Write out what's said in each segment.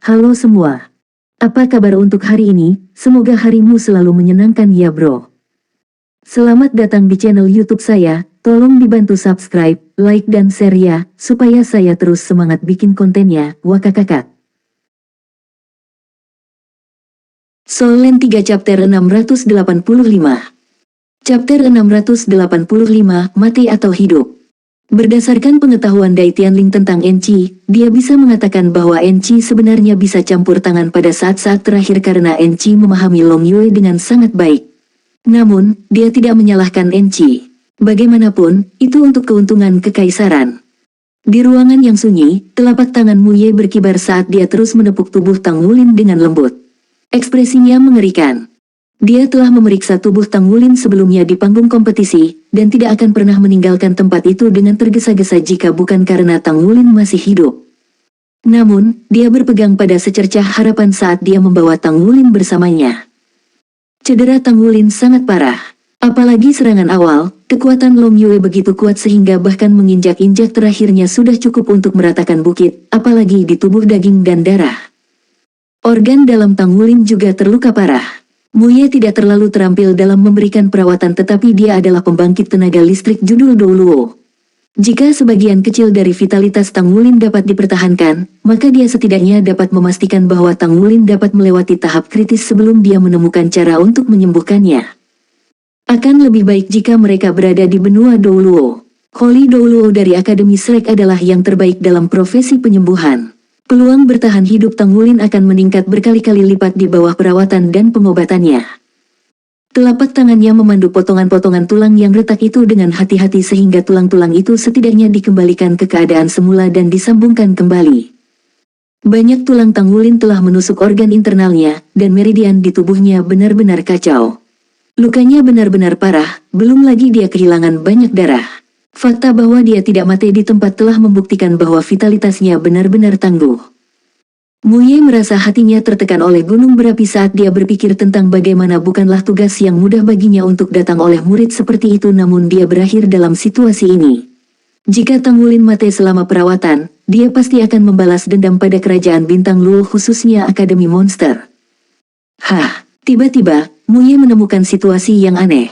Halo semua. Apa kabar untuk hari ini? Semoga harimu selalu menyenangkan ya bro. Selamat datang di channel YouTube saya. Tolong dibantu subscribe, like dan share ya, supaya saya terus semangat bikin kontennya. Wakakakak. Solen 3 chapter 685. Chapter 685, mati atau hidup. Berdasarkan pengetahuan Dai Tianling tentang Enqi, dia bisa mengatakan bahwa Enqi sebenarnya bisa campur tangan pada saat-saat terakhir karena Enqi memahami Long Yue dengan sangat baik. Namun, dia tidak menyalahkan Enqi. Bagaimanapun, itu untuk keuntungan kekaisaran. Di ruangan yang sunyi, telapak tangan Mu Ye berkibar saat dia terus menepuk tubuh Tang Wulin dengan lembut. Ekspresinya mengerikan. Dia telah memeriksa tubuh Tang Wulin sebelumnya di panggung kompetisi, dan tidak akan pernah meninggalkan tempat itu dengan tergesa-gesa jika bukan karena Tang Wulin masih hidup. Namun, dia berpegang pada secercah harapan saat dia membawa Tang Wulin bersamanya. Cedera Tang Wulin sangat parah. Apalagi serangan awal, kekuatan Long Yue begitu kuat sehingga bahkan menginjak-injak terakhirnya sudah cukup untuk meratakan bukit, apalagi di tubuh daging dan darah. Organ dalam Tang Wulin juga terluka parah. Mu Ye tidak terlalu terampil dalam memberikan perawatan tetapi dia adalah pembangkit tenaga listrik judul Douluo. Jika sebagian kecil dari vitalitas Tang Wulin dapat dipertahankan, maka dia setidaknya dapat memastikan bahwa Tang Wulin dapat melewati tahap kritis sebelum dia menemukan cara untuk menyembuhkannya. Akan lebih baik jika mereka berada di benua Douluo. Holy Douluo dari Akademi Shrek adalah yang terbaik dalam profesi penyembuhan. Peluang bertahan hidup Tang Wulin akan meningkat berkali-kali lipat di bawah perawatan dan pengobatannya. Telapak tangannya memandu potongan-potongan tulang yang retak itu dengan hati-hati sehingga tulang-tulang itu setidaknya dikembalikan ke keadaan semula dan disambungkan kembali. Banyak tulang Tang Wulin telah menusuk organ internalnya, dan meridian di tubuhnya benar-benar kacau. Lukanya benar-benar parah, belum lagi dia kehilangan banyak darah. Fakta bahwa dia tidak mati di tempat telah membuktikan bahwa vitalitasnya benar-benar tangguh. Mu Ye merasa hatinya tertekan oleh gunung berapi saat dia berpikir tentang bagaimana bukanlah tugas yang mudah baginya untuk datang oleh murid seperti itu namun dia berakhir dalam situasi ini. Jika Tang Wulin mati selama perawatan, dia pasti akan membalas dendam pada kerajaan Bintang Luo khususnya Akademi Monster. Tiba-tiba, Mu Ye menemukan situasi yang aneh.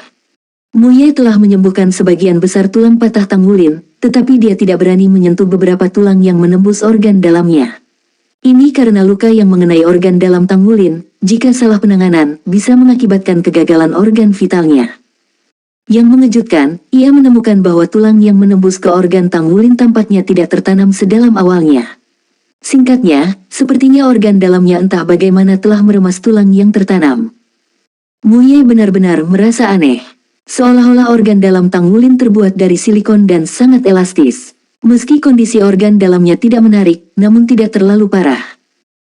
Mu Ye telah menyembuhkan sebagian besar tulang patah Tang Wulin, tetapi dia tidak berani menyentuh beberapa tulang yang menembus organ dalamnya. Ini karena luka yang mengenai organ dalam Tang Wulin, jika salah penanganan, bisa mengakibatkan kegagalan organ vitalnya. Yang mengejutkan, ia menemukan bahwa tulang yang menembus ke organ Tang Wulin tampaknya tidak tertanam sedalam awalnya. Singkatnya, sepertinya organ dalamnya entah bagaimana telah meremas tulang yang tertanam. Mu Ye benar-benar merasa aneh. Seolah-olah organ dalam Tang Wulin terbuat dari silikon dan sangat elastis. Meski kondisi organ dalamnya tidak menarik, namun tidak terlalu parah.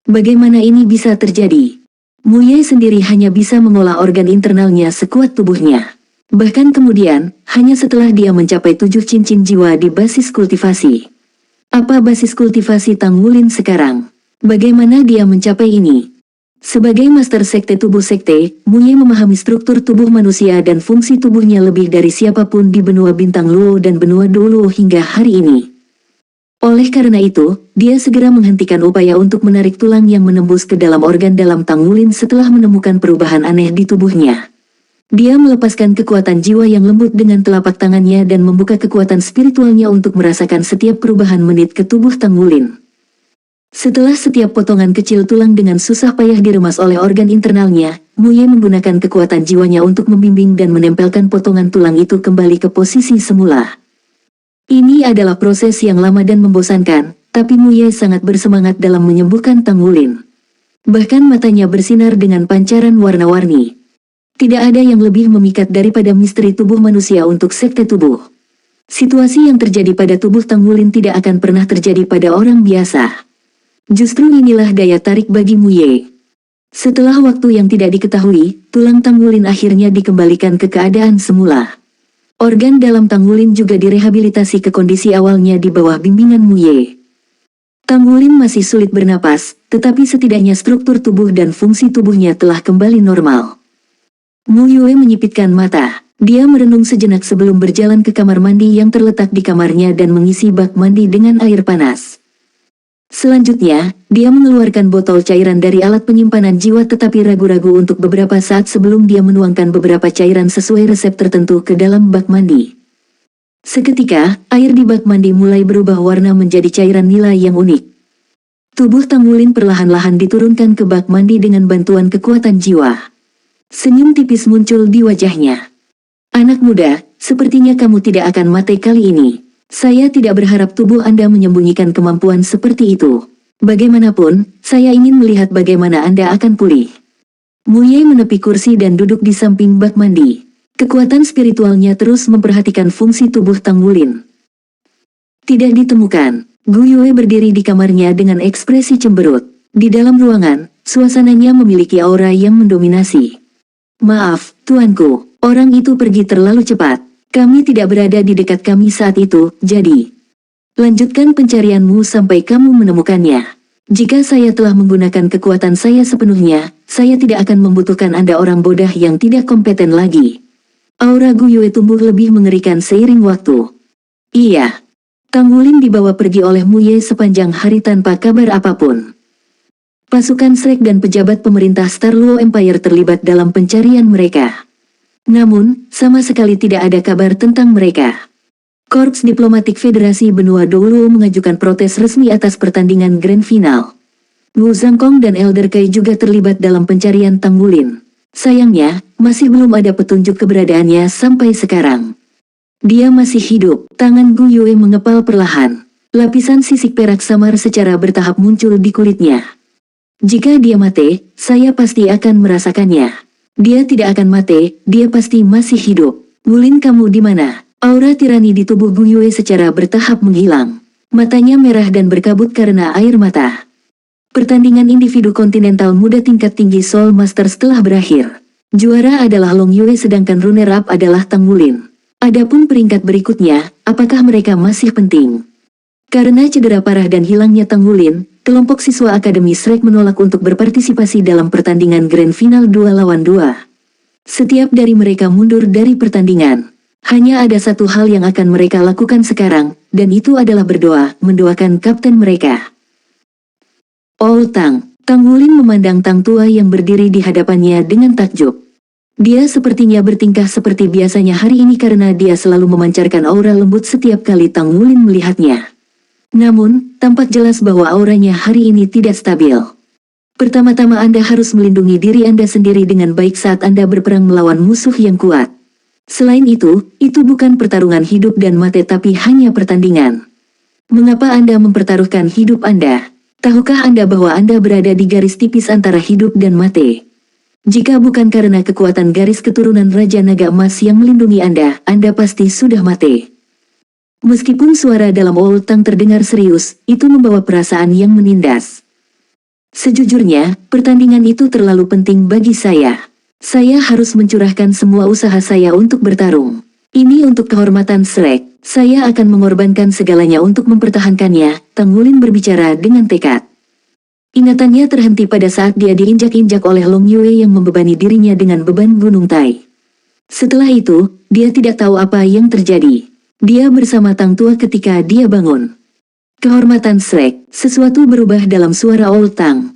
Bagaimana ini bisa terjadi? Mu Ye sendiri hanya bisa mengolah organ internalnya sekuat tubuhnya. Bahkan kemudian, hanya setelah dia mencapai 7 cincin jiwa di basis kultivasi. Apa basis kultivasi Tang Wulin sekarang? Bagaimana dia mencapai ini? Sebagai master sekte tubuh sekte, Mu Ye memahami struktur tubuh manusia dan fungsi tubuhnya lebih dari siapapun di benua Bintang Luo dan benua Douluo hingga hari ini. Oleh karena itu, dia segera menghentikan upaya untuk menarik tulang yang menembus ke dalam organ dalam Tang Wulin setelah menemukan perubahan aneh di tubuhnya. Dia melepaskan kekuatan jiwa yang lembut dengan telapak tangannya dan membuka kekuatan spiritualnya untuk merasakan setiap perubahan menit ke tubuh Tang Wulin. Setelah setiap potongan kecil tulang dengan susah payah diremas oleh organ internalnya, Mu Ye menggunakan kekuatan jiwanya untuk membimbing dan menempelkan potongan tulang itu kembali ke posisi semula. Ini adalah proses yang lama dan membosankan, tapi Mu Ye sangat bersemangat dalam menyembuhkan Tang Wulin. Bahkan matanya bersinar dengan pancaran warna-warni. Tidak ada yang lebih memikat daripada misteri tubuh manusia untuk sekte tubuh. Situasi yang terjadi pada tubuh Tang Wulin tidak akan pernah terjadi pada orang biasa. Justru inilah daya tarik bagi Mu Ye. Setelah waktu yang tidak diketahui, tulang Tang Wulin akhirnya dikembalikan ke keadaan semula. Organ dalam Tang Wulin juga direhabilitasi ke kondisi awalnya di bawah bimbingan Mu Ye. Tang Wulin masih sulit bernapas, tetapi setidaknya struktur tubuh dan fungsi tubuhnya telah kembali normal. Mu Ye menyipitkan mata. Dia merenung sejenak sebelum berjalan ke kamar mandi yang terletak di kamarnya dan mengisi bak mandi dengan air panas. Selanjutnya, dia mengeluarkan botol cairan dari alat penyimpanan jiwa tetapi ragu-ragu untuk beberapa saat sebelum dia menuangkan beberapa cairan sesuai resep tertentu ke dalam bak mandi. Seketika, air di bak mandi mulai berubah warna menjadi cairan nila yang unik. Tubuh Tang Wulin perlahan-lahan diturunkan ke bak mandi dengan bantuan kekuatan jiwa. Senyum tipis muncul di wajahnya. Anak muda, sepertinya kamu tidak akan mati kali ini. Saya tidak berharap tubuh Anda menyembunyikan kemampuan seperti itu. Bagaimanapun, saya ingin melihat bagaimana Anda akan pulih. Mu Ye menepi kursi dan duduk di samping bak mandi. Kekuatan spiritualnya terus memperhatikan fungsi tubuh Tang Wulin. Tidak ditemukan. Gu Yue berdiri di kamarnya dengan ekspresi cemberut. Di dalam ruangan, suasananya memiliki aura yang mendominasi. Maaf, tuanku, orang itu pergi terlalu cepat. Kami tidak berada di dekat kami saat itu, jadi lanjutkan pencarianmu sampai kamu menemukannya. Jika saya telah menggunakan kekuatan saya sepenuhnya, saya tidak akan membutuhkan Anda orang bodoh yang tidak kompeten lagi. Aura Gu Yue tumbuh lebih mengerikan seiring waktu. Iya. Tang Wulin dibawa pergi oleh Mu Ye sepanjang hari tanpa kabar apapun. Pasukan Shrek dan pejabat pemerintah Star Luo Empire terlibat dalam pencarian mereka. Namun, sama sekali tidak ada kabar tentang mereka. Korps Diplomatik Federasi Benua Douluo mengajukan protes resmi atas pertandingan Grand Final. Wu Zhangkong dan Elder Kai juga terlibat dalam pencarian Tang Wulin. Sayangnya, masih belum ada petunjuk keberadaannya sampai sekarang. Dia masih hidup. Tangan Gu Yue mengepal perlahan. Lapisan sisik perak samar secara bertahap muncul di kulitnya. Jika dia mati, saya pasti akan merasakannya. Dia tidak akan mati, dia pasti masih hidup. Wulin, kamu di mana? Aura tirani di tubuh Gu Yue secara bertahap menghilang. Matanya merah dan berkabut karena air mata. Pertandingan individu kontinental muda tingkat tinggi Soul Masters telah berakhir. Juara adalah Long Yue sedangkan runner-up adalah Tang Wulin. Adapun peringkat berikutnya, apakah mereka masih penting? Karena cedera parah dan hilangnya Tang Wulin, kelompok siswa Akademi Shrek menolak untuk berpartisipasi dalam pertandingan Grand Final 2 lawan 2. Setiap dari mereka mundur dari pertandingan. Hanya ada satu hal yang akan mereka lakukan sekarang, dan itu adalah berdoa, mendoakan kapten mereka. Oh Tang. Tang Wulin memandang Tang tua yang berdiri di hadapannya dengan takjub. Dia sepertinya bertingkah seperti biasanya hari ini karena dia selalu memancarkan aura lembut setiap kali Tang Wulin melihatnya. Namun, tampak jelas bahwa auranya hari ini tidak stabil. Pertama-tama Anda harus melindungi diri Anda sendiri dengan baik saat Anda berperang melawan musuh yang kuat. Selain itu bukan pertarungan hidup dan mati tapi hanya pertandingan. Mengapa Anda mempertaruhkan hidup Anda? Tahukah Anda bahwa Anda berada di garis tipis antara hidup dan mati? Jika bukan karena kekuatan garis keturunan Raja Naga Emas yang melindungi Anda pasti sudah mati. Meskipun suara dalam Old Tang terdengar serius, itu membawa perasaan yang menindas. Sejujurnya, pertandingan itu terlalu penting bagi saya. Saya harus mencurahkan semua usaha saya untuk bertarung. Ini untuk kehormatan Shrek. Saya akan mengorbankan segalanya untuk mempertahankannya, Tang Wulin berbicara dengan tekad. Ingatannya terhenti pada saat dia diinjak-injak oleh Long Yue yang membebani dirinya dengan beban gunung Tai. Setelah itu, dia tidak tahu apa yang terjadi. Dia bersama Tang tua ketika dia bangun. Kehormatan Shrek, sesuatu berubah dalam suara Old Tang.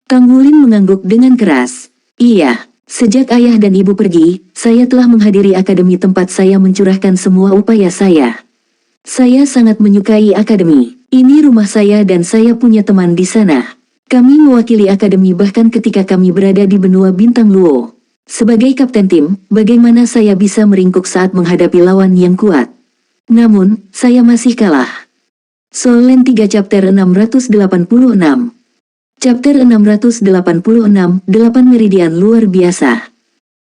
Tang Wulin mengangguk dengan keras. Iya, sejak ayah dan ibu pergi, saya telah menghadiri akademi tempat saya mencurahkan semua upaya saya. Saya sangat menyukai akademi. Ini rumah saya dan saya punya teman di sana. Kami mewakili akademi bahkan ketika kami berada di benua Bintang Luo. Sebagai kapten tim, bagaimana saya bisa meringkuk saat menghadapi lawan yang kuat? Namun, saya masih kalah. Soul Land 3 Chapter 686. Chapter 686, 8 Meridian luar biasa.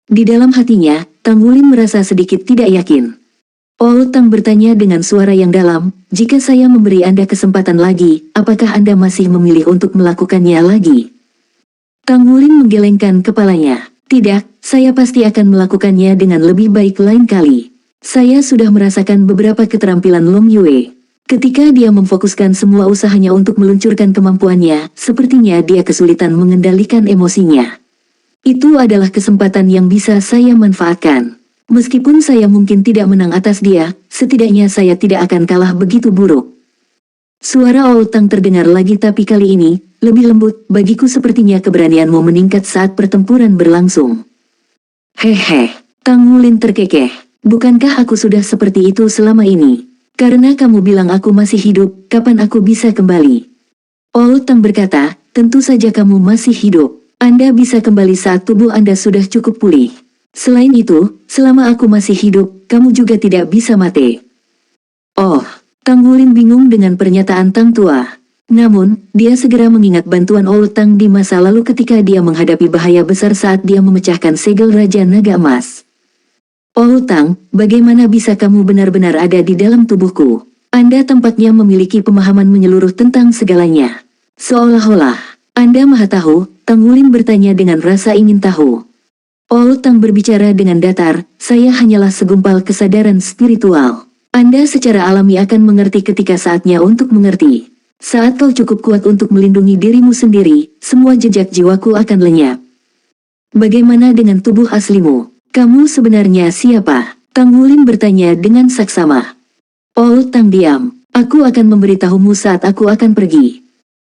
Di dalam hatinya, Tang Wulin merasa sedikit tidak yakin. Old Tang bertanya dengan suara yang dalam, jika saya memberi Anda kesempatan lagi, apakah Anda masih memilih untuk melakukannya lagi? Tang Wulin menggelengkan kepalanya. Tidak, saya pasti akan melakukannya dengan lebih baik lain kali. Saya sudah merasakan beberapa keterampilan Long Yue. Ketika dia memfokuskan semua usahanya untuk meluncurkan kemampuannya, sepertinya dia kesulitan mengendalikan emosinya. Itu adalah kesempatan yang bisa saya manfaatkan. Meskipun saya mungkin tidak menang atas dia, setidaknya saya tidak akan kalah begitu buruk. Suara Outang terdengar lagi tapi kali ini, lebih lembut, bagiku sepertinya keberanianmu meningkat saat pertempuran berlangsung. Hehe, Tang Wulin terkekeh. Bukankah aku sudah seperti itu selama ini? Karena kamu bilang aku masih hidup, kapan aku bisa kembali? Outang berkata, tentu saja kamu masih hidup. Anda bisa kembali saat tubuh Anda sudah cukup pulih. Selain itu, selama aku masih hidup, kamu juga tidak bisa mati. Oh, Tang Wulin bingung dengan pernyataan Tang Tua. Namun, dia segera mengingat bantuan Outang di masa lalu ketika dia menghadapi bahaya besar saat dia memecahkan segel Raja Naga Emas. Outang, bagaimana bisa kamu benar-benar ada di dalam tubuhku? Anda tampaknya memiliki pemahaman menyeluruh tentang segalanya. Seolah-olah, Anda maha tahu, Tang Wulin bertanya dengan rasa ingin tahu. Outang berbicara dengan datar, saya hanyalah segumpal kesadaran spiritual. Anda secara alami akan mengerti ketika saatnya untuk mengerti. Saat kau cukup kuat untuk melindungi dirimu sendiri, semua jejak jiwaku akan lenyap. Bagaimana dengan tubuh aslimu? Kamu sebenarnya siapa? Tang Wulin bertanya dengan saksama. Outang diam. Aku akan memberitahumu saat aku akan pergi.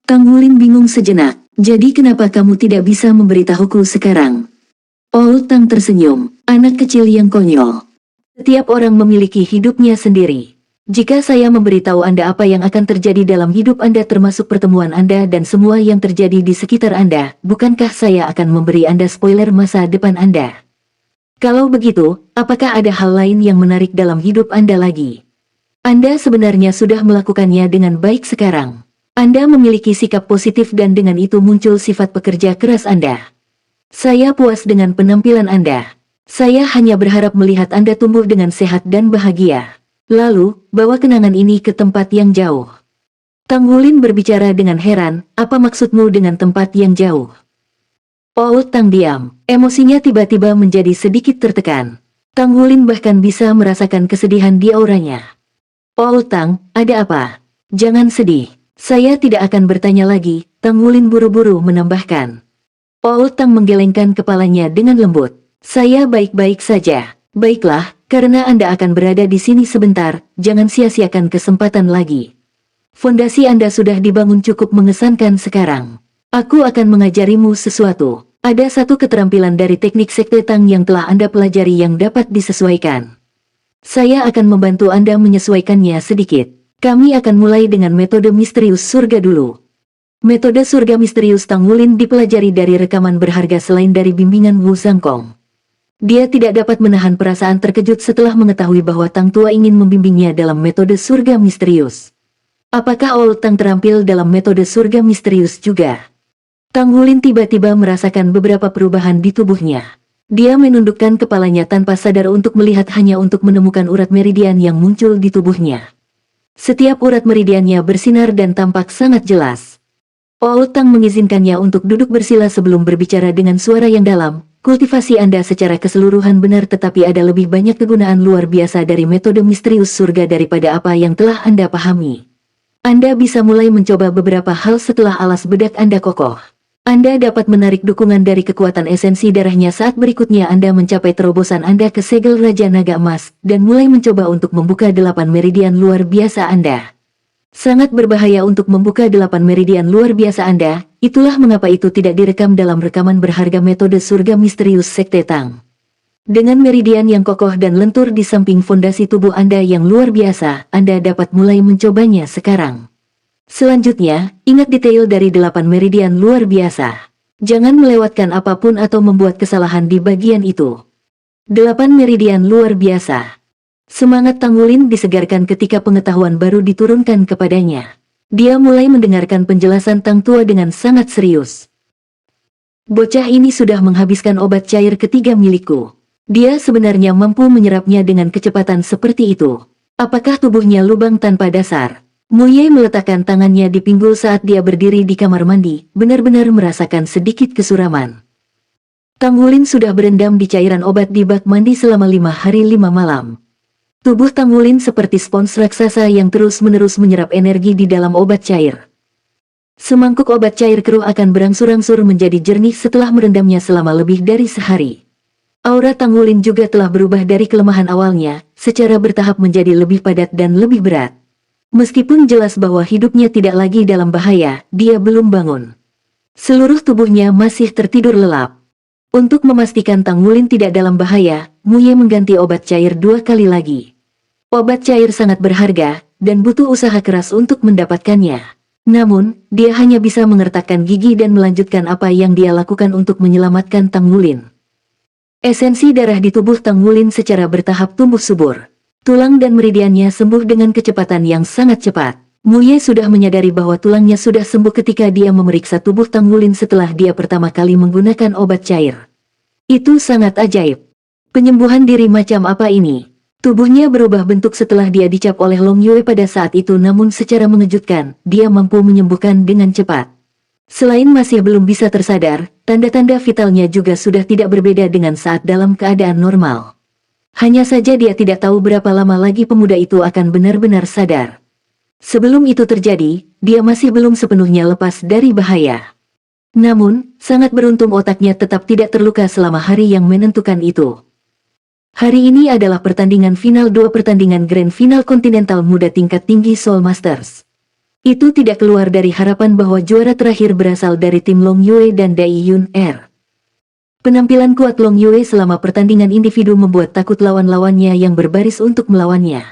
Tang Wulin bingung sejenak. Jadi kenapa kamu tidak bisa memberitahuku sekarang? Outang tersenyum. Anak kecil yang konyol. Setiap orang memiliki hidupnya sendiri. Jika saya memberitahu Anda apa yang akan terjadi dalam hidup Anda termasuk pertemuan Anda dan semua yang terjadi di sekitar Anda, bukankah saya akan memberi Anda spoiler masa depan Anda? Kalau begitu, apakah ada hal lain yang menarik dalam hidup Anda lagi? Anda sebenarnya sudah melakukannya dengan baik sekarang. Anda memiliki sikap positif dan dengan itu muncul sifat pekerja keras Anda. Saya puas dengan penampilan Anda. Saya hanya berharap melihat Anda tumbuh dengan sehat dan bahagia. Lalu, bawa kenangan ini ke tempat yang jauh. Tang Wulin berbicara dengan heran, apa maksudmu dengan tempat yang jauh? Outang diam. Emosinya tiba-tiba menjadi sedikit tertekan. Tang Wulin bahkan bisa merasakan kesedihan di auranya. Outang, ada apa? Jangan sedih. Saya tidak akan bertanya lagi, Tang Wulin buru-buru menambahkan. Outang menggelengkan kepalanya dengan lembut. Saya baik-baik saja. Baiklah, karena Anda akan berada di sini sebentar, jangan sia-siakan kesempatan lagi. Fondasi Anda sudah dibangun cukup mengesankan sekarang. Aku akan mengajarimu sesuatu. Ada satu keterampilan dari teknik Sekte Tang yang telah Anda pelajari yang dapat disesuaikan. Saya akan membantu Anda menyesuaikannya sedikit. Kami akan mulai dengan metode misterius surga dulu. Metode surga misterius Tang Wulin dipelajari dari rekaman berharga selain dari bimbingan Wu Zhangkong. Dia tidak dapat menahan perasaan terkejut setelah mengetahui bahwa Tang Tua ingin membimbingnya dalam metode surga misterius. Apakah Outang terampil dalam metode surga misterius juga? Tang Wulin tiba-tiba merasakan beberapa perubahan di tubuhnya. Dia menundukkan kepalanya tanpa sadar untuk melihat hanya untuk menemukan urat meridian yang muncul di tubuhnya. Setiap urat meridiannya bersinar dan tampak sangat jelas. Outang mengizinkannya untuk duduk bersila sebelum berbicara dengan suara yang dalam. Kultivasi Anda secara keseluruhan benar tetapi ada lebih banyak kegunaan luar biasa dari metode misterius surga daripada apa yang telah Anda pahami. Anda bisa mulai mencoba beberapa hal setelah alas bedak Anda kokoh. Anda dapat menarik dukungan dari kekuatan esensi darahnya saat berikutnya Anda mencapai terobosan Anda ke segel Raja Naga Emas, dan mulai mencoba untuk membuka 8 meridian luar biasa Anda. Sangat berbahaya untuk membuka 8 meridian luar biasa Anda, itulah mengapa itu tidak direkam dalam rekaman berharga metode surga misterius Sekte Tang. Dengan meridian yang kokoh dan lentur di samping fondasi tubuh Anda yang luar biasa, Anda dapat mulai mencobanya sekarang. Selanjutnya, ingat detail dari 8 meridian luar biasa. Jangan melewatkan apapun atau membuat kesalahan di bagian itu. 8 meridian luar biasa. Semangat Tang Wulin disegarkan ketika pengetahuan baru diturunkan kepadanya. Dia mulai mendengarkan penjelasan Tang Tua dengan sangat serius. Bocah ini sudah menghabiskan obat cair ketiga milikku. Dia sebenarnya mampu menyerapnya dengan kecepatan seperti itu. Apakah tubuhnya lubang tanpa dasar? Muye meletakkan tangannya di pinggul saat dia berdiri di kamar mandi, benar-benar merasakan sedikit kesuraman. Tang Wulin sudah berendam di cairan obat di bak mandi selama 5 hari 5 malam. Tubuh Tang Wulin seperti spons raksasa yang terus-menerus menyerap energi di dalam obat cair. Semangkuk obat cair keruh akan berangsur-angsur menjadi jernih setelah merendamnya selama lebih dari sehari. Aura Tang Wulin juga telah berubah dari kelemahan awalnya, secara bertahap menjadi lebih padat dan lebih berat. Meskipun jelas bahwa hidupnya tidak lagi dalam bahaya, dia belum bangun. Seluruh tubuhnya masih tertidur lelap. Untuk memastikan Tang Wulin tidak dalam bahaya, Muye mengganti obat cair 2 kali lagi. Obat cair sangat berharga, dan butuh usaha keras untuk mendapatkannya. Namun, dia hanya bisa mengertakkan gigi dan melanjutkan apa yang dia lakukan untuk menyelamatkan Tang Wulin. Esensi darah di tubuh Tang Wulin secara bertahap tumbuh subur. Tulang dan meridiannya sembuh dengan kecepatan yang sangat cepat. Muye sudah menyadari bahwa tulangnya sudah sembuh ketika dia memeriksa tubuh Tang Wulin setelah dia pertama kali menggunakan obat cair. Itu sangat ajaib. Penyembuhan diri macam apa ini? Tubuhnya berubah bentuk setelah dia dicap oleh Long Yue pada saat itu, namun secara mengejutkan, dia mampu menyembuhkan dengan cepat. Selain masih belum bisa tersadar, tanda-tanda vitalnya juga sudah tidak berbeda dengan saat dalam keadaan normal. Hanya saja dia tidak tahu berapa lama lagi pemuda itu akan benar-benar sadar. Sebelum itu terjadi, dia masih belum sepenuhnya lepas dari bahaya. Namun, sangat beruntung otaknya tetap tidak terluka selama hari yang menentukan itu. Hari ini adalah pertandingan final 2 pertandingan Grand Final Kontinental Muda tingkat tinggi Soul Masters. Itu tidak keluar dari harapan bahwa juara terakhir berasal dari tim Long Yue dan Dai Yun Er. Penampilan kuat Long Yue selama pertandingan individu membuat takut lawan-lawannya yang berbaris untuk melawannya.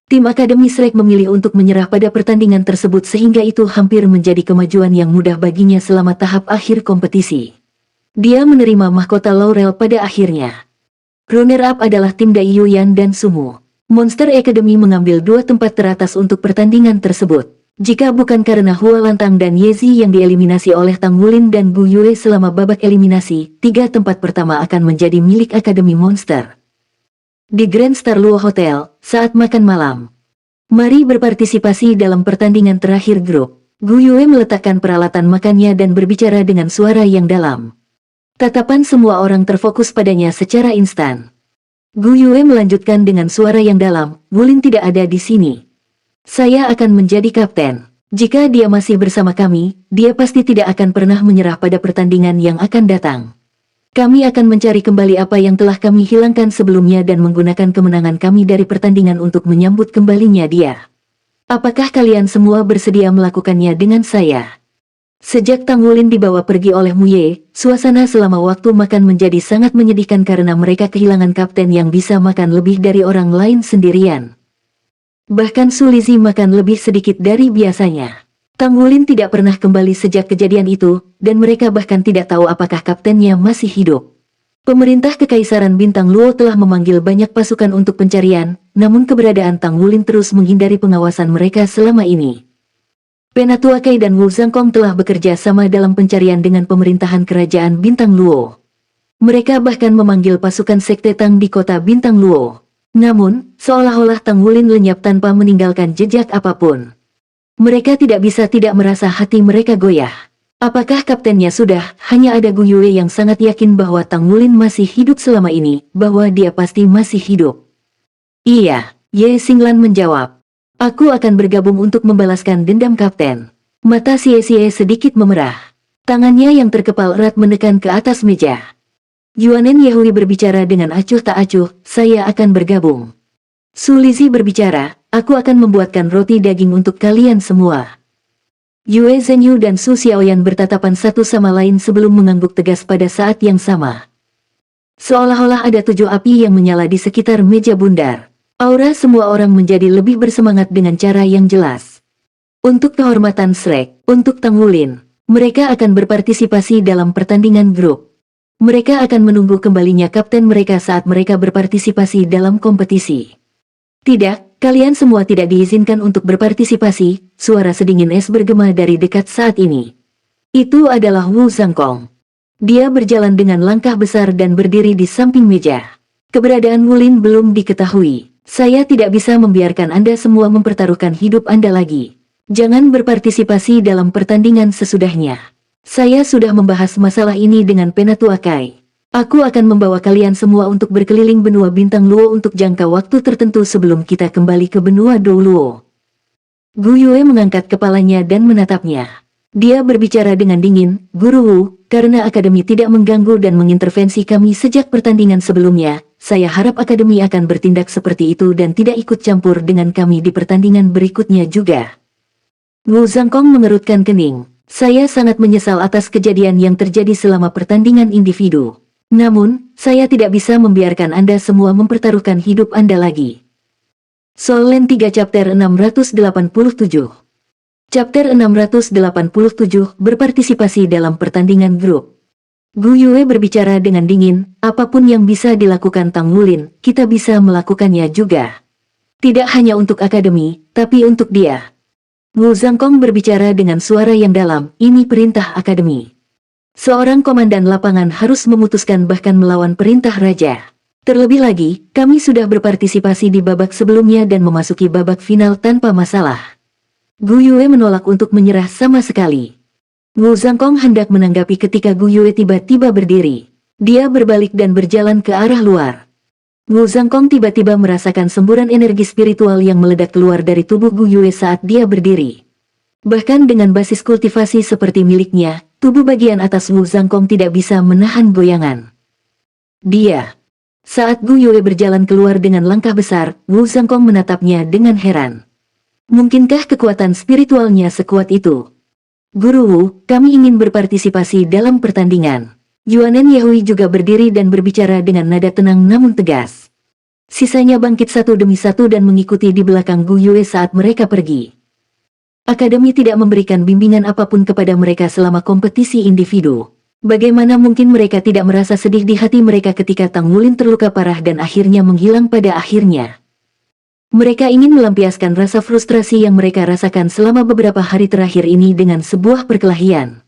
Tim Akademi Shrek memilih untuk menyerah pada pertandingan tersebut sehingga itu hampir menjadi kemajuan yang mudah baginya selama tahap akhir kompetisi. Dia menerima mahkota laurel pada akhirnya. Runner-up adalah tim Dai Yuyan dan Sumo. Monster Academy mengambil 2 tempat teratas untuk pertandingan tersebut. Jika bukan karena Hua Lantang dan Yezi yang dieliminasi oleh Tang Wulin dan Gu Yue selama babak eliminasi, 3 tempat pertama akan menjadi milik Akademi Monster. Di Grand Star Luo Hotel, saat makan malam. Mari berpartisipasi dalam pertandingan terakhir grup. Gu Yue meletakkan peralatan makannya dan berbicara dengan suara yang dalam. Tatapan semua orang terfokus padanya secara instan. Gu Yue melanjutkan dengan suara yang dalam, Wulin tidak ada di sini. Saya akan menjadi kapten. Jika dia masih bersama kami, dia pasti tidak akan pernah menyerah pada pertandingan yang akan datang. Kami akan mencari kembali apa yang telah kami hilangkan sebelumnya dan menggunakan kemenangan kami dari pertandingan untuk menyambut kembalinya dia. Apakah kalian semua bersedia melakukannya dengan saya? Sejak Tang Wulin dibawa pergi oleh Muye, suasana selama waktu makan menjadi sangat menyedihkan karena mereka kehilangan kapten yang bisa makan lebih dari orang lain sendirian. Bahkan Su Lizzie makan lebih sedikit dari biasanya. Tang Wulin tidak pernah kembali sejak kejadian itu, dan mereka bahkan tidak tahu apakah kaptennya masih hidup. Pemerintah Kekaisaran Bintang Luo telah memanggil banyak pasukan untuk pencarian, namun keberadaan Tang Wulin terus menghindari pengawasan mereka selama ini. Penatua Kai dan Wu Zhangkong telah bekerja sama dalam pencarian dengan pemerintahan Kerajaan Bintang Luo. Mereka bahkan memanggil pasukan Sekte Tang di kota Bintang Luo. Namun, seolah-olah Tang Wulin lenyap tanpa meninggalkan jejak apapun. Mereka tidak bisa tidak merasa hati mereka goyah. Apakah kaptennya sudah? Hanya ada Gu Yue yang sangat yakin bahwa Tang Wulin masih hidup selama ini, bahwa dia pasti masih hidup. Iya, Ye Xinglan menjawab. Aku akan bergabung untuk membalaskan dendam kapten. Mata Xie sedikit memerah. Tangannya yang terkepal erat menekan ke atas meja. Yuanen Yehui berbicara dengan acuh tak acuh, saya akan bergabung. Su Lizzie berbicara, aku akan membuatkan roti daging untuk kalian semua. Yue Zhenyu dan Su Xiaoyan bertatapan satu sama lain sebelum mengangguk tegas pada saat yang sama. Seolah-olah ada 7 api yang menyala di sekitar meja bundar. Aura semua orang menjadi lebih bersemangat dengan cara yang jelas. Untuk kehormatan Shrek, untuk Tang Wulin, mereka akan berpartisipasi dalam pertandingan grup. Mereka akan menunggu kembalinya kapten mereka saat mereka berpartisipasi dalam kompetisi. Tidak, kalian semua tidak diizinkan untuk berpartisipasi, suara sedingin es bergema dari dekat saat ini. Itu adalah Wu Zhangkong. Dia berjalan dengan langkah besar dan berdiri di samping meja. Keberadaan Wulin belum diketahui. Saya tidak bisa membiarkan Anda semua mempertaruhkan hidup Anda lagi. Jangan berpartisipasi dalam pertandingan sesudahnya. Saya sudah membahas masalah ini dengan Penatua Kai. Aku akan membawa kalian semua untuk berkeliling benua Bintang Luo untuk jangka waktu tertentu sebelum kita kembali ke benua Dou Luo. Gu Yue mengangkat kepalanya dan menatapnya. Dia berbicara dengan dingin, Guru Wu, karena Akademi tidak mengganggu dan mengintervensi kami sejak pertandingan sebelumnya, saya harap Akademi akan bertindak seperti itu dan tidak ikut campur dengan kami di pertandingan berikutnya juga. Wu Zhangkong mengerutkan kening. Saya sangat menyesal atas kejadian yang terjadi selama pertandingan individu. Namun, saya tidak bisa membiarkan Anda semua mempertaruhkan hidup Anda lagi. Soul Land 3 Chapter 687. Chapter 687, berpartisipasi dalam pertandingan grup. Gu Yue berbicara dengan dingin, apapun yang bisa dilakukan Tang Wulin, kita bisa melakukannya juga. Tidak hanya untuk Akademi, tapi untuk dia. Wu Zhangkong berbicara dengan suara yang dalam, ini perintah Akademi. Seorang komandan lapangan harus memutuskan bahkan melawan perintah raja. Terlebih lagi, kami sudah berpartisipasi di babak sebelumnya dan memasuki babak final tanpa masalah. Gu Yue menolak untuk menyerah sama sekali. Wu Zhangkong hendak menanggapi ketika Gu Yue tiba-tiba berdiri. Dia berbalik dan berjalan ke arah luar. Wu Zhangkong tiba-tiba merasakan semburan energi spiritual yang meledak keluar dari tubuh Gu Yue saat dia berdiri. Bahkan dengan basis kultivasi seperti miliknya, tubuh bagian atas Wu Zhangkong tidak bisa menahan goyangan. Saat Gu Yue berjalan keluar dengan langkah besar, Wu Zhangkong menatapnya dengan heran. Mungkinkah kekuatan spiritualnya sekuat itu? Guru Wu, kami ingin berpartisipasi dalam pertandingan. Yuanen Yahui juga berdiri dan berbicara dengan nada tenang namun tegas. Sisanya bangkit satu demi satu dan mengikuti di belakang Gu Yue saat mereka pergi. Akademi tidak memberikan bimbingan apapun kepada mereka selama kompetisi individu. Bagaimana mungkin mereka tidak merasa sedih di hati mereka ketika Tang Wulin terluka parah dan akhirnya menghilang pada akhirnya? Mereka ingin melampiaskan rasa frustrasi yang mereka rasakan selama beberapa hari terakhir ini dengan sebuah perkelahian.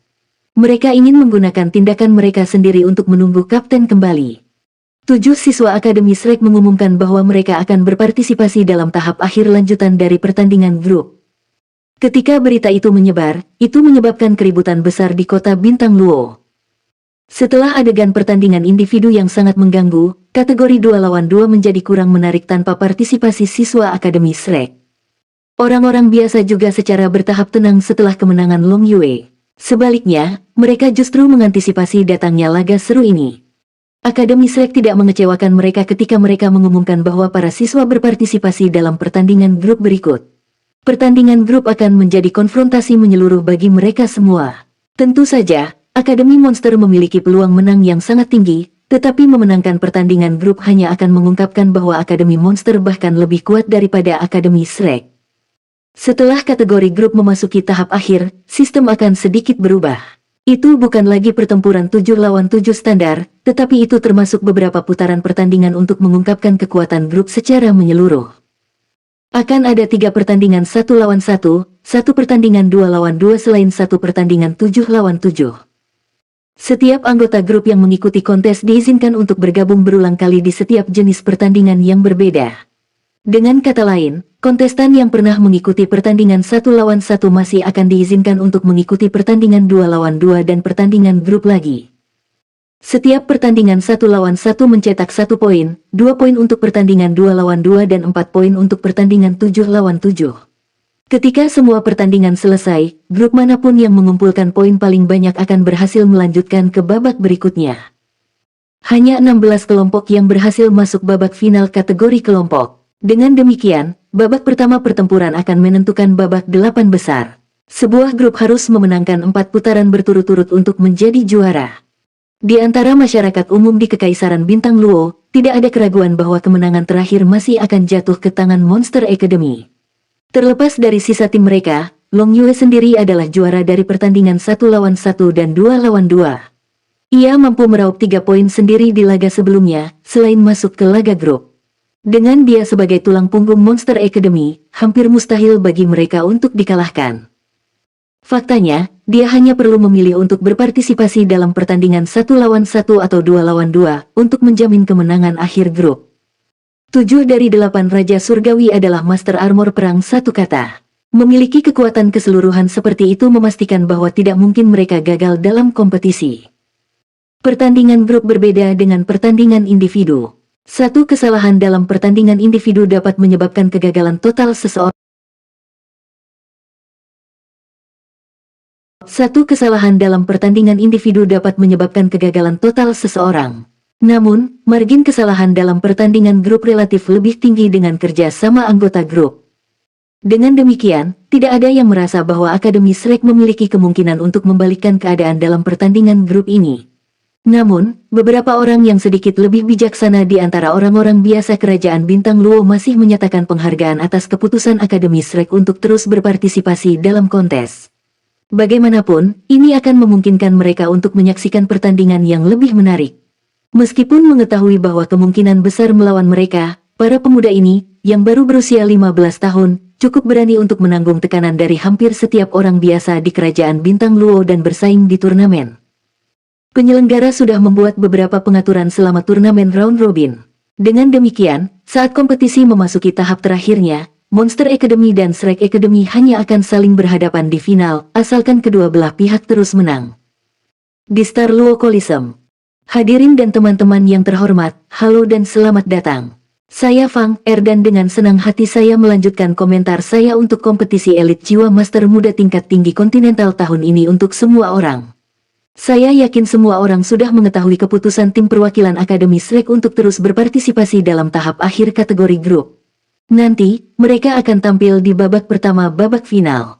Mereka ingin menggunakan tindakan mereka sendiri untuk menunggu kapten kembali. 7 siswa Akademi Shrek mengumumkan bahwa mereka akan berpartisipasi dalam tahap akhir lanjutan dari pertandingan grup. Ketika berita itu menyebar, itu menyebabkan keributan besar di kota Bintang Luo. Setelah adegan pertandingan individu yang sangat mengganggu, kategori 2 lawan 2 menjadi kurang menarik tanpa partisipasi siswa Akademi Shrek. Orang-orang biasa juga secara bertahap tenang setelah kemenangan Long Yue. Sebaliknya, mereka justru mengantisipasi datangnya laga seru ini. Akademi Shrek tidak mengecewakan mereka ketika mereka mengumumkan bahwa para siswa berpartisipasi dalam pertandingan grup berikut. Pertandingan grup akan menjadi konfrontasi menyeluruh bagi mereka semua. Tentu saja, Akademi Monster memiliki peluang menang yang sangat tinggi, tetapi memenangkan pertandingan grup hanya akan mengungkapkan bahwa Akademi Monster bahkan lebih kuat daripada Akademi Shrek. Setelah kategori grup memasuki tahap akhir, sistem akan sedikit berubah. Itu bukan lagi pertempuran 7 lawan 7 standar, tetapi itu termasuk beberapa putaran pertandingan untuk mengungkapkan kekuatan grup secara menyeluruh. Akan ada 3 pertandingan 1 lawan 1, 1 pertandingan 2 lawan 2 selain 1 pertandingan 7 lawan 7. Setiap anggota grup yang mengikuti kontes diizinkan untuk bergabung berulang kali di setiap jenis pertandingan yang berbeda. Dengan kata lain, kontestan yang pernah mengikuti pertandingan 1 lawan 1 masih akan diizinkan untuk mengikuti pertandingan 2 lawan 2 dan pertandingan grup lagi. Setiap pertandingan 1 lawan 1 mencetak 1 poin, 2 poin untuk pertandingan 2 lawan 2 dan 4 poin untuk pertandingan 7 lawan 7. Ketika semua pertandingan selesai, grup manapun yang mengumpulkan poin paling banyak akan berhasil melanjutkan ke babak berikutnya. Hanya 16 kelompok yang berhasil masuk babak final kategori kelompok. Dengan demikian, babak pertama pertempuran akan menentukan babak 8 besar. Sebuah grup harus memenangkan 4 putaran berturut-turut untuk menjadi juara. Di antara masyarakat umum di Kekaisaran Bintang Luo, tidak ada keraguan bahwa kemenangan terakhir masih akan jatuh ke tangan Monster Academy. Terlepas dari sisa tim mereka, Long Yue sendiri adalah juara dari pertandingan 1 lawan 1 dan 2 lawan 2. Ia mampu meraup 3 poin sendiri di laga sebelumnya, selain masuk ke laga grup. Dengan dia sebagai tulang punggung Monster Academy, hampir mustahil bagi mereka untuk dikalahkan. Faktanya, dia hanya perlu memilih untuk berpartisipasi dalam pertandingan 1 lawan 1 atau 2 lawan 2 untuk menjamin kemenangan akhir grup. 7 dari 8 Raja Surgawi adalah Master Armor Perang satu kata. Memiliki kekuatan keseluruhan seperti itu memastikan bahwa tidak mungkin mereka gagal dalam kompetisi. Pertandingan grup berbeda dengan pertandingan individu. Satu kesalahan dalam pertandingan individu dapat menyebabkan kegagalan total seseorang. Satu kesalahan dalam pertandingan individu dapat menyebabkan kegagalan total seseorang. Namun, margin kesalahan dalam pertandingan grup relatif lebih tinggi dengan kerja sama anggota grup. Dengan demikian, tidak ada yang merasa bahwa Akademi Shrek memiliki kemungkinan untuk membalikkan keadaan dalam pertandingan grup ini. Namun, beberapa orang yang sedikit lebih bijaksana di antara orang-orang biasa Kerajaan Bintang Luo masih menyatakan penghargaan atas keputusan Akademi Shrek untuk terus berpartisipasi dalam kontes. Bagaimanapun, ini akan memungkinkan mereka untuk menyaksikan pertandingan yang lebih menarik. Meskipun mengetahui bahwa kemungkinan besar melawan mereka, para pemuda ini, yang baru berusia 15 tahun, cukup berani untuk menanggung tekanan dari hampir setiap orang biasa di Kerajaan Bintang Luo dan bersaing di turnamen. Penyelenggara sudah membuat beberapa pengaturan selama turnamen round robin. Dengan demikian, saat kompetisi memasuki tahap terakhirnya, Monster Academy dan Shrek Academy hanya akan saling berhadapan di final, asalkan kedua belah pihak terus menang. Di Star Luo Coliseum. Hadirin dan teman-teman yang terhormat, halo dan selamat datang. Saya Fang Er dan dengan senang hati saya melanjutkan komentar saya untuk kompetisi elit jiwa master muda tingkat tinggi kontinental tahun ini untuk semua orang. Saya yakin semua orang sudah mengetahui keputusan tim perwakilan Akademi Shrek untuk terus berpartisipasi dalam tahap akhir kategori grup. Nanti, mereka akan tampil di babak pertama babak final.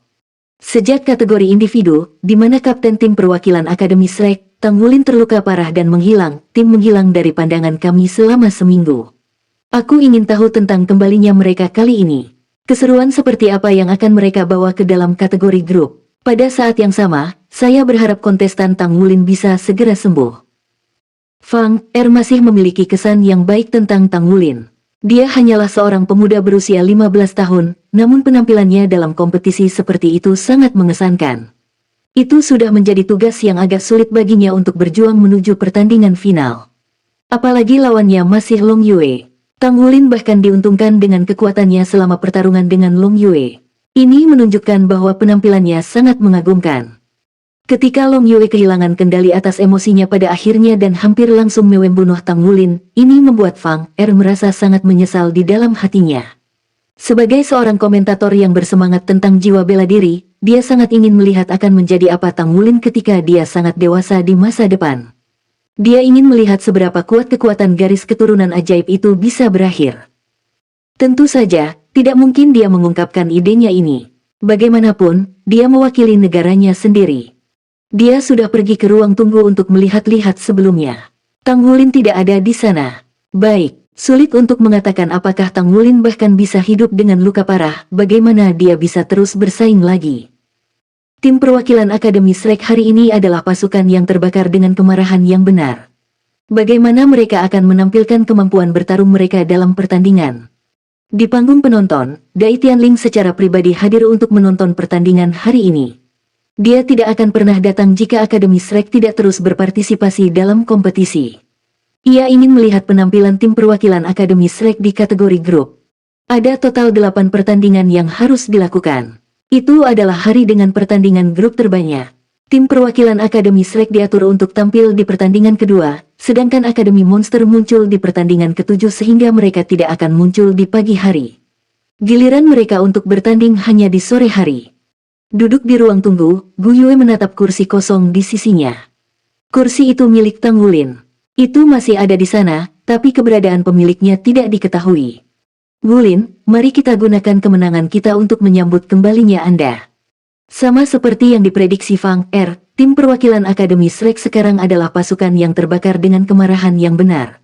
Sejak kategori individu, di mana kapten tim perwakilan Akademi Shrek, Tang Wulin terluka parah dan menghilang, tim menghilang dari pandangan kami selama seminggu. Aku ingin tahu tentang kembalinya mereka kali ini. Keseruan seperti apa yang akan mereka bawa ke dalam kategori grup. Pada saat yang sama, saya berharap kontestan Tang Wulin bisa segera sembuh. Fang Er masih memiliki kesan yang baik tentang Tang Wulin. Dia hanyalah seorang pemuda berusia 15 tahun, namun penampilannya dalam kompetisi seperti itu sangat mengesankan. Itu sudah menjadi tugas yang agak sulit baginya untuk berjuang menuju pertandingan final. Apalagi lawannya masih Long Yue. Tang Wulin bahkan diuntungkan dengan kekuatannya selama pertarungan dengan Long Yue. Ini menunjukkan bahwa penampilannya sangat mengagumkan. Ketika Long Yue kehilangan kendali atas emosinya pada akhirnya dan hampir langsung membunuh Tang Wulin, ini membuat Fang Er merasa sangat menyesal di dalam hatinya. Sebagai seorang komentator yang bersemangat tentang jiwa bela diri, dia sangat ingin melihat akan menjadi apa Tang Wulin ketika dia sangat dewasa di masa depan. Dia ingin melihat seberapa kuat kekuatan garis keturunan ajaib itu bisa berakhir. Tentu saja, tidak mungkin dia mengungkapkan idenya ini. Bagaimanapun, dia mewakili negaranya sendiri. Dia sudah pergi ke ruang tunggu untuk melihat-lihat sebelumnya. Tang Wulin tidak ada di sana. Baik, sulit untuk mengatakan apakah Tang Wulin bahkan bisa hidup dengan luka parah, bagaimana dia bisa terus bersaing lagi. Tim perwakilan Akademi Shrek hari ini adalah pasukan yang terbakar dengan kemarahan yang benar. Bagaimana mereka akan menampilkan kemampuan bertarung mereka dalam pertandingan? Di panggung penonton, Dai Tianling secara pribadi hadir untuk menonton pertandingan hari ini. Dia tidak akan pernah datang jika Akademi Shrek tidak terus berpartisipasi dalam kompetisi. Ia ingin melihat penampilan tim perwakilan Akademi Shrek di kategori grup. Ada total 8 pertandingan yang harus dilakukan. Itu adalah hari dengan pertandingan grup terbanyak. Tim perwakilan Akademi Shrek diatur untuk tampil di pertandingan kedua, sedangkan Akademi Monster muncul di pertandingan ketujuh sehingga mereka tidak akan muncul di pagi hari. Giliran mereka untuk bertanding hanya di sore hari. Duduk di ruang tunggu, Gu Yue menatap kursi kosong di sisinya. Kursi itu milik Tang Wulin. Itu masih ada di sana, tapi keberadaan pemiliknya tidak diketahui. Wulin, mari kita gunakan kemenangan kita untuk menyambut kembalinya Anda. Sama seperti yang diprediksi Fang Er, tim perwakilan Akademi Shrek sekarang adalah pasukan yang terbakar dengan kemarahan yang benar.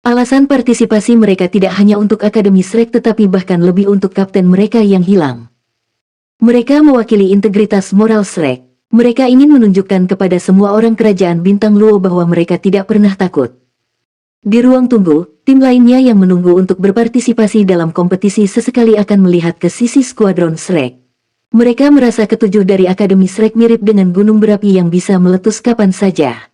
Alasan partisipasi mereka tidak hanya untuk Akademi Shrek tetapi bahkan lebih untuk kapten mereka yang hilang. Mereka mewakili integritas moral Shrek. Mereka ingin menunjukkan kepada semua orang Kerajaan Bintang Luo bahwa mereka tidak pernah takut. Di ruang tunggu, tim lainnya yang menunggu untuk berpartisipasi dalam kompetisi sesekali akan melihat ke sisi skuadron Shrek. Mereka merasa ketujuh dari Akademi Shrek mirip dengan gunung berapi yang bisa meletus kapan saja.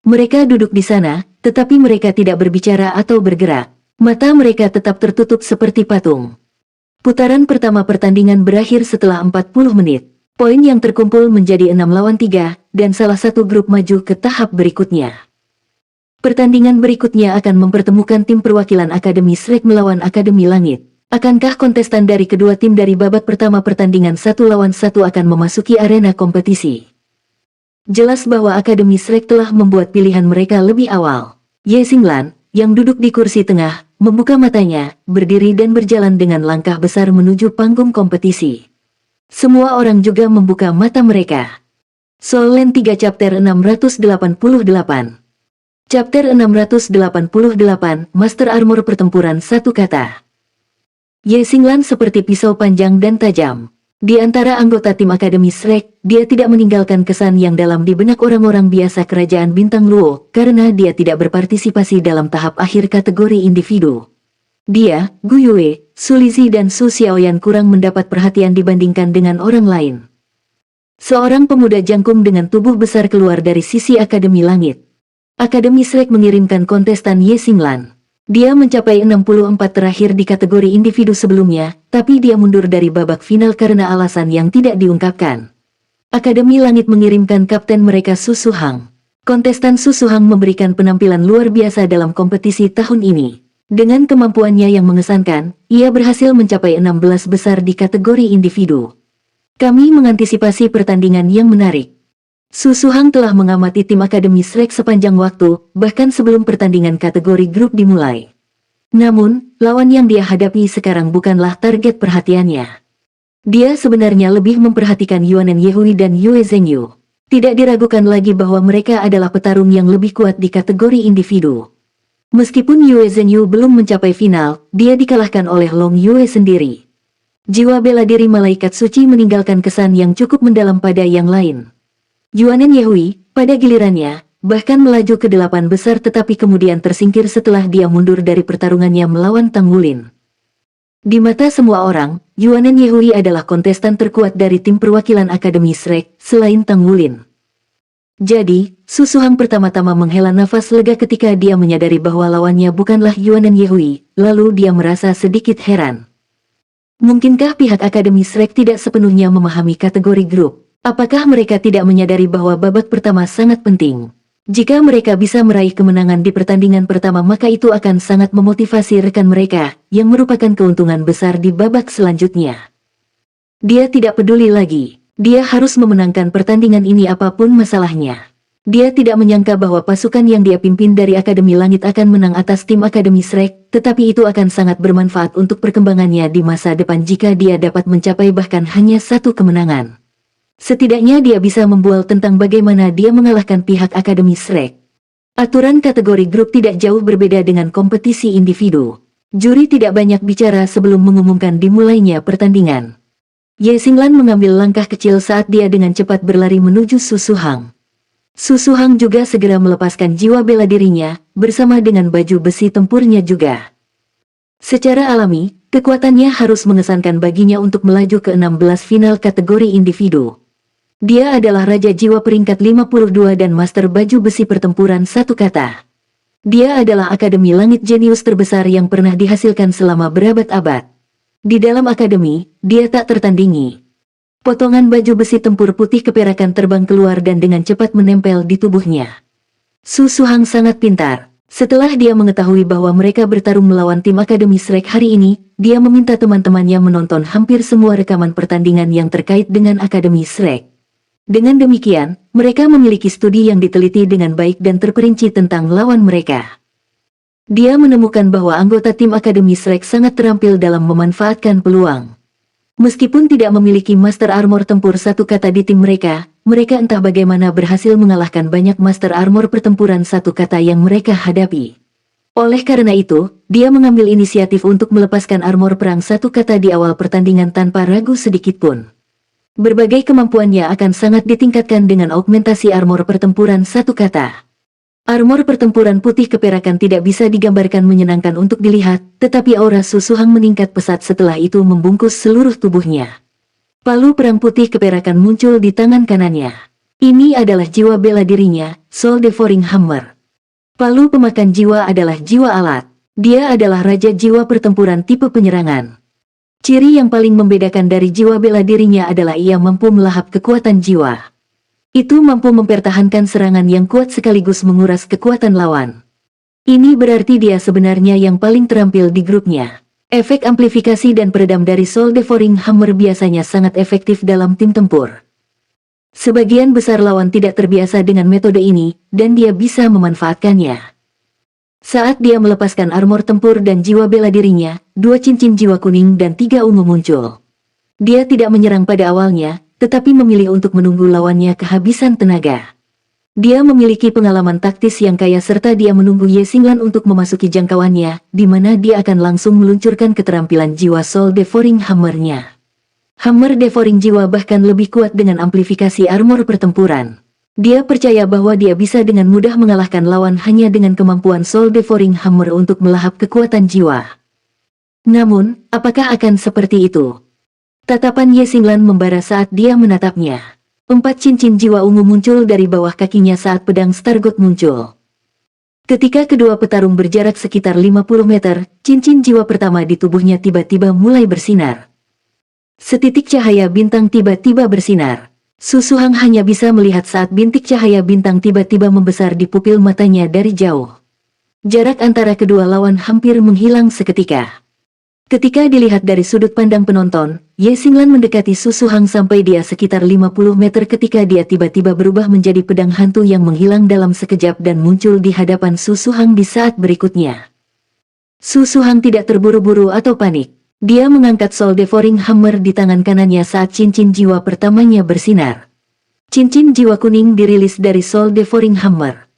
Mereka duduk di sana, tetapi mereka tidak berbicara atau bergerak. Mata mereka tetap tertutup seperti patung. Putaran pertama pertandingan berakhir setelah 40 menit. Poin yang terkumpul menjadi 6 lawan 3, dan salah satu grup maju ke tahap berikutnya. Pertandingan berikutnya akan mempertemukan tim perwakilan Akademi Shrek melawan Akademi Langit. Akankah kontestan dari kedua tim dari babak pertama pertandingan 1 lawan 1 akan memasuki arena kompetisi? Jelas bahwa Akademi Shrek telah membuat pilihan mereka lebih awal. Ye Xinglan, yang duduk di kursi tengah, membuka matanya, berdiri dan berjalan dengan langkah besar menuju panggung kompetisi. Semua orang juga membuka mata mereka. Soul Land 3 Chapter 688. Chapter 688, Master Armor Pertempuran Satu Kata. Ye Xinglan seperti pisau panjang dan tajam. Di antara anggota tim Akademi Shrek, dia tidak meninggalkan kesan yang dalam di benak orang-orang biasa Kerajaan Bintang Luo, karena dia tidak berpartisipasi dalam tahap akhir kategori individu. Dia, Gu Yue, Su Lizhi dan Su Xiaoyan kurang mendapat perhatian dibandingkan dengan orang lain. Seorang pemuda jangkung dengan tubuh besar keluar dari sisi Akademi Langit. Akademi Shrek mengirimkan kontestan Ye Xinglan. Dia mencapai 64 terakhir di kategori individu sebelumnya, tapi dia mundur dari babak final karena alasan yang tidak diungkapkan. Akademi Langit mengirimkan kapten mereka Su Suhang. Kontestan Su Suhang memberikan penampilan luar biasa dalam kompetisi tahun ini. Dengan kemampuannya yang mengesankan, ia berhasil mencapai 16 besar di kategori individu. Kami mengantisipasi pertandingan yang menarik. Su Suhang telah mengamati tim Akademi Shrek sepanjang waktu, bahkan sebelum pertandingan kategori grup dimulai. Namun, lawan yang dia hadapi sekarang bukanlah target perhatiannya. Dia sebenarnya lebih memperhatikan Yuanen Yehui dan Yue Zhengyu. Tidak diragukan lagi bahwa mereka adalah petarung yang lebih kuat di kategori individu. Meskipun Yue Zhengyu belum mencapai final, dia dikalahkan oleh Long Yue sendiri. Jiwa bela diri malaikat suci meninggalkan kesan yang cukup mendalam pada yang lain. Yuanen Yehui, pada gilirannya, bahkan melaju ke 8 besar tetapi kemudian tersingkir setelah dia mundur dari pertarungannya melawan Tang Wulin. Di mata semua orang, Yuanen Yehui adalah kontestan terkuat dari tim perwakilan Akademi Shrek, selain Tang Wulin. Jadi, Su Suhang pertama-tama menghela nafas lega ketika dia menyadari bahwa lawannya bukanlah Yuanen Yehui, lalu dia merasa sedikit heran. Mungkinkah pihak Akademi Shrek tidak sepenuhnya memahami kategori grup? Apakah mereka tidak menyadari bahwa babak pertama sangat penting? Jika mereka bisa meraih kemenangan di pertandingan pertama maka itu akan sangat memotivasi rekan mereka, yang merupakan keuntungan besar di babak selanjutnya. Dia tidak peduli lagi. Dia harus memenangkan pertandingan ini apapun masalahnya. Dia tidak menyangka bahwa pasukan yang dia pimpin dari Akademi Langit akan menang atas tim Akademi Shrek, tetapi itu akan sangat bermanfaat untuk perkembangannya di masa depan jika dia dapat mencapai bahkan hanya satu kemenangan. Setidaknya dia bisa membual tentang bagaimana dia mengalahkan pihak Akademi Shrek. Aturan kategori grup tidak jauh berbeda dengan kompetisi individu. Juri tidak banyak bicara sebelum mengumumkan dimulainya pertandingan. Ye Xinglan mengambil langkah kecil saat dia dengan cepat berlari menuju Su Suhang. Su Suhang juga segera melepaskan jiwa bela dirinya, bersama dengan baju besi tempurnya juga. Secara alami, kekuatannya harus mengesankan baginya untuk melaju ke 16 final kategori individu. Dia adalah Raja Jiwa peringkat 52 dan Master Baju Besi Pertempuran Satu Kata. Dia adalah Akademi Langit jenius terbesar yang pernah dihasilkan selama berabad-abad. Di dalam akademi, dia tak tertandingi. Potongan baju besi tempur putih keperakan terbang keluar dan dengan cepat menempel di tubuhnya. Su Suhang sangat pintar. Setelah dia mengetahui bahwa mereka bertarung melawan tim Akademi Shrek hari ini, dia meminta teman-temannya menonton hampir semua rekaman pertandingan yang terkait dengan Akademi Shrek. Dengan demikian, mereka memiliki studi yang diteliti dengan baik dan terperinci tentang lawan mereka. Dia menemukan bahwa anggota tim Akademi Shrek sangat terampil dalam memanfaatkan peluang. Meskipun tidak memiliki Master Armor Tempur Satu Kata di tim mereka, mereka entah bagaimana berhasil mengalahkan banyak Master Armor Pertempuran Satu Kata yang mereka hadapi. Oleh karena itu, dia mengambil inisiatif untuk melepaskan armor perang Satu Kata di awal pertandingan tanpa ragu sedikitpun. Berbagai kemampuannya akan sangat ditingkatkan dengan augmentasi armor pertempuran Satu Kata. Armor pertempuran putih keperakan tidak bisa digambarkan menyenangkan untuk dilihat, tetapi aura Su Suhang meningkat pesat setelah itu membungkus seluruh tubuhnya. Palu perang putih keperakan muncul di tangan kanannya. Ini adalah jiwa bela dirinya, Soul Devouring Hammer. Palu pemakan jiwa adalah jiwa alat. Dia adalah Raja Jiwa Pertempuran tipe penyerangan. Ciri yang paling membedakan dari jiwa bela dirinya adalah ia mampu melahap kekuatan jiwa. Itu mampu mempertahankan serangan yang kuat sekaligus menguras kekuatan lawan. Ini berarti dia sebenarnya yang paling terampil di grupnya. Efek amplifikasi dan peredam dari Soul Devouring Hammer biasanya sangat efektif dalam tim tempur. Sebagian besar lawan tidak terbiasa dengan metode ini, dan dia bisa memanfaatkannya. Saat dia melepaskan armor tempur dan jiwa bela dirinya, 2 cincin jiwa kuning dan 3 ungu muncul. Dia tidak menyerang pada awalnya, tetapi memilih untuk menunggu lawannya kehabisan tenaga. Dia memiliki pengalaman taktis yang kaya serta dia menunggu Ye Xinglan untuk memasuki jangkauannya, di mana dia akan langsung meluncurkan keterampilan jiwa Soul Devouring Hammer-nya. Hammer Devouring Jiwa bahkan lebih kuat dengan amplifikasi armor pertempuran. Dia percaya bahwa dia bisa dengan mudah mengalahkan lawan hanya dengan kemampuan Soul Devouring Hammer untuk melahap kekuatan jiwa. Namun, apakah akan seperti itu? Tatapan Ye Xinglan membara saat dia menatapnya. 4 cincin jiwa ungu muncul dari bawah kakinya saat pedang Stargot muncul. Ketika kedua petarung berjarak sekitar 50 meter, cincin jiwa pertama di tubuhnya tiba-tiba mulai bersinar. Setitik cahaya bintang tiba-tiba bersinar. Su Suhang hanya bisa melihat saat bintik cahaya bintang tiba-tiba membesar di pupil matanya dari jauh. Jarak antara kedua lawan hampir menghilang seketika. Ketika dilihat dari sudut pandang penonton, Ye Xinglan mendekati Su Suhang sampai dia sekitar 50 meter ketika dia tiba-tiba berubah menjadi pedang hantu yang menghilang dalam sekejap dan muncul di hadapan Su Suhang di saat berikutnya. Su Suhang tidak terburu-buru atau panik. Dia mengangkat Soul Devouring Hammer di tangan kanannya saat cincin jiwa pertamanya bersinar. Cincin jiwa kuning dirilis dari Soul Devouring Hammer.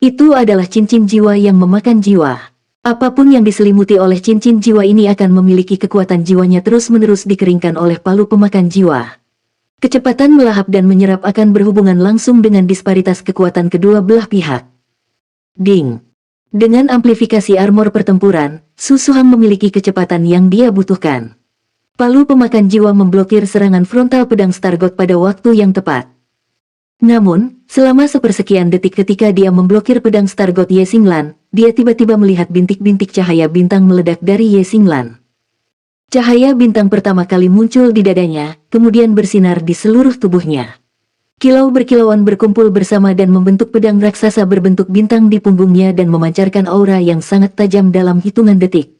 Itu adalah cincin jiwa yang memakan jiwa. Apapun yang diselimuti oleh cincin jiwa ini akan memiliki kekuatan jiwanya terus-menerus dikeringkan oleh palu pemakan jiwa. Kecepatan melahap dan menyerap akan berhubungan langsung dengan disparitas kekuatan kedua belah pihak. Ding! Dengan amplifikasi armor pertempuran, Su Suhang memiliki kecepatan yang dia butuhkan. Palu pemakan jiwa memblokir serangan frontal pedang Stargot pada waktu yang tepat. Namun, selama sepersekian detik ketika dia memblokir pedang Stargot Ye Xinglan, dia tiba-tiba melihat bintik-bintik cahaya bintang meledak dari Ye Xinglan. Cahaya bintang pertama kali muncul di dadanya, kemudian bersinar di seluruh tubuhnya. Kilau berkilauan berkumpul bersama dan membentuk pedang raksasa berbentuk bintang di punggungnya dan memancarkan aura yang sangat tajam dalam hitungan detik.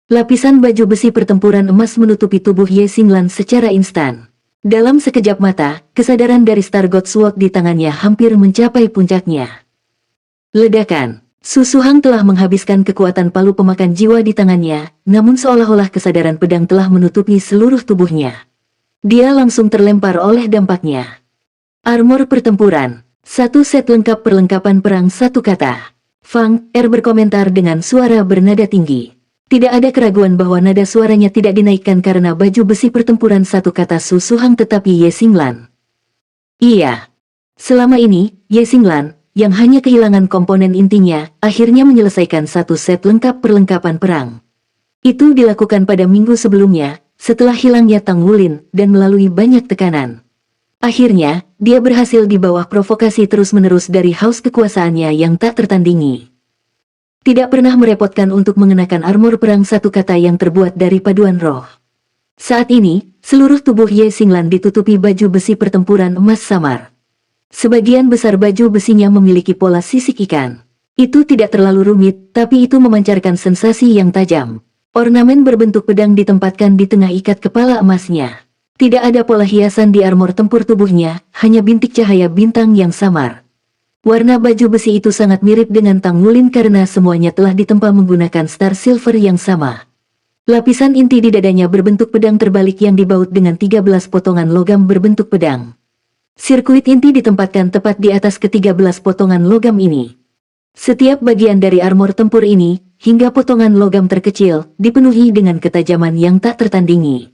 Lapisan baju besi pertempuran emas menutupi tubuh Ye Xinglan secara instan. Dalam sekejap mata, kesadaran dari Stargot Sword di tangannya hampir mencapai puncaknya. Ledakan. Su Suhang telah menghabiskan kekuatan palu pemakan jiwa di tangannya, namun seolah-olah kesadaran pedang telah menutupi seluruh tubuhnya. Dia langsung terlempar oleh dampaknya. Armor pertempuran. 1 set lengkap perlengkapan perang 1 kata. Fang Er berkomentar dengan suara bernada tinggi. Tidak ada keraguan bahwa nada suaranya tidak dinaikkan karena baju besi pertempuran 1 kata Su Suhang tetapi Ye Xinglan. Iya. Selama ini, Ye Xinglan, yang hanya kehilangan komponen intinya, akhirnya menyelesaikan 1 set lengkap perlengkapan perang. Itu dilakukan pada minggu sebelumnya, setelah hilangnya Tang Wulin, dan melalui banyak tekanan. Akhirnya, dia berhasil di bawah provokasi terus-menerus dari haus kekuasaannya yang tak tertandingi. Tidak pernah merepotkan untuk mengenakan armor perang 1 kata yang terbuat dari paduan roh. Saat ini, seluruh tubuh Ye Xinglan ditutupi baju besi pertempuran emas samar. Sebagian besar baju besinya memiliki pola sisik ikan. Itu tidak terlalu rumit, tapi itu memancarkan sensasi yang tajam. Ornamen berbentuk pedang ditempatkan di tengah ikat kepala emasnya. Tidak ada pola hiasan di armor tempur tubuhnya, hanya bintik cahaya bintang yang samar. Warna baju besi itu sangat mirip dengan Tang Wulin karena semuanya telah ditempa menggunakan star silver yang sama. Lapisan inti di dadanya berbentuk pedang terbalik yang dibaut dengan 13 potongan logam berbentuk pedang. Sirkuit inti ditempatkan tepat di atas ke-13 potongan logam ini. Setiap bagian dari armor tempur ini, hingga potongan logam terkecil, dipenuhi dengan ketajaman yang tak tertandingi.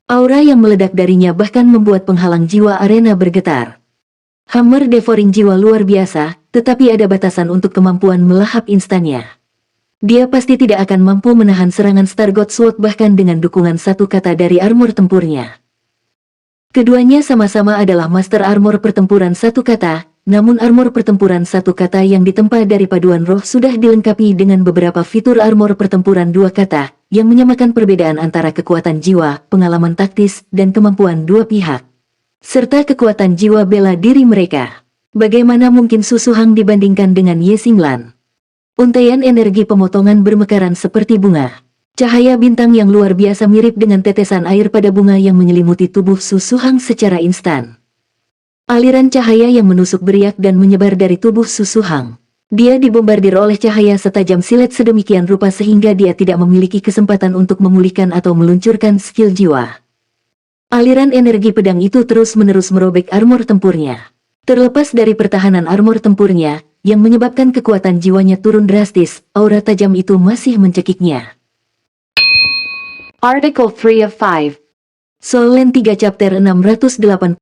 Aura yang meledak darinya bahkan membuat penghalang jiwa arena bergetar. Hammer Devouring Jiwa luar biasa, tetapi ada batasan untuk kemampuan melahap instannya. Dia pasti tidak akan mampu menahan serangan Stargot Sword bahkan dengan dukungan 1 kata dari armor tempurnya. Keduanya sama-sama adalah master armor pertempuran 1 kata, namun armor pertempuran 1 kata yang ditempa dari paduan roh sudah dilengkapi dengan beberapa fitur armor pertempuran 2 kata, yang menyamakan perbedaan antara kekuatan jiwa, pengalaman taktis, dan kemampuan dua pihak. Serta kekuatan jiwa bela diri mereka. Bagaimana mungkin Su Suhang dibandingkan dengan Ye Xinglan? Untaian energi pemotongan bermekaran seperti bunga. Cahaya bintang yang luar biasa mirip dengan tetesan air pada bunga yang menyelimuti tubuh Su Suhang secara instan. Aliran cahaya yang menusuk beriak dan menyebar dari tubuh Su Suhang. Dia dibombardir oleh cahaya setajam silet sedemikian rupa sehingga dia tidak memiliki kesempatan untuk memulihkan atau meluncurkan skill jiwa. Aliran energi pedang itu terus-menerus merobek armor tempurnya. Terlepas dari pertahanan armor tempurnya, yang menyebabkan kekuatan jiwanya turun drastis, aura tajam itu masih mencekiknya. Article 3 of 5. Soul Land 3 Chapter 680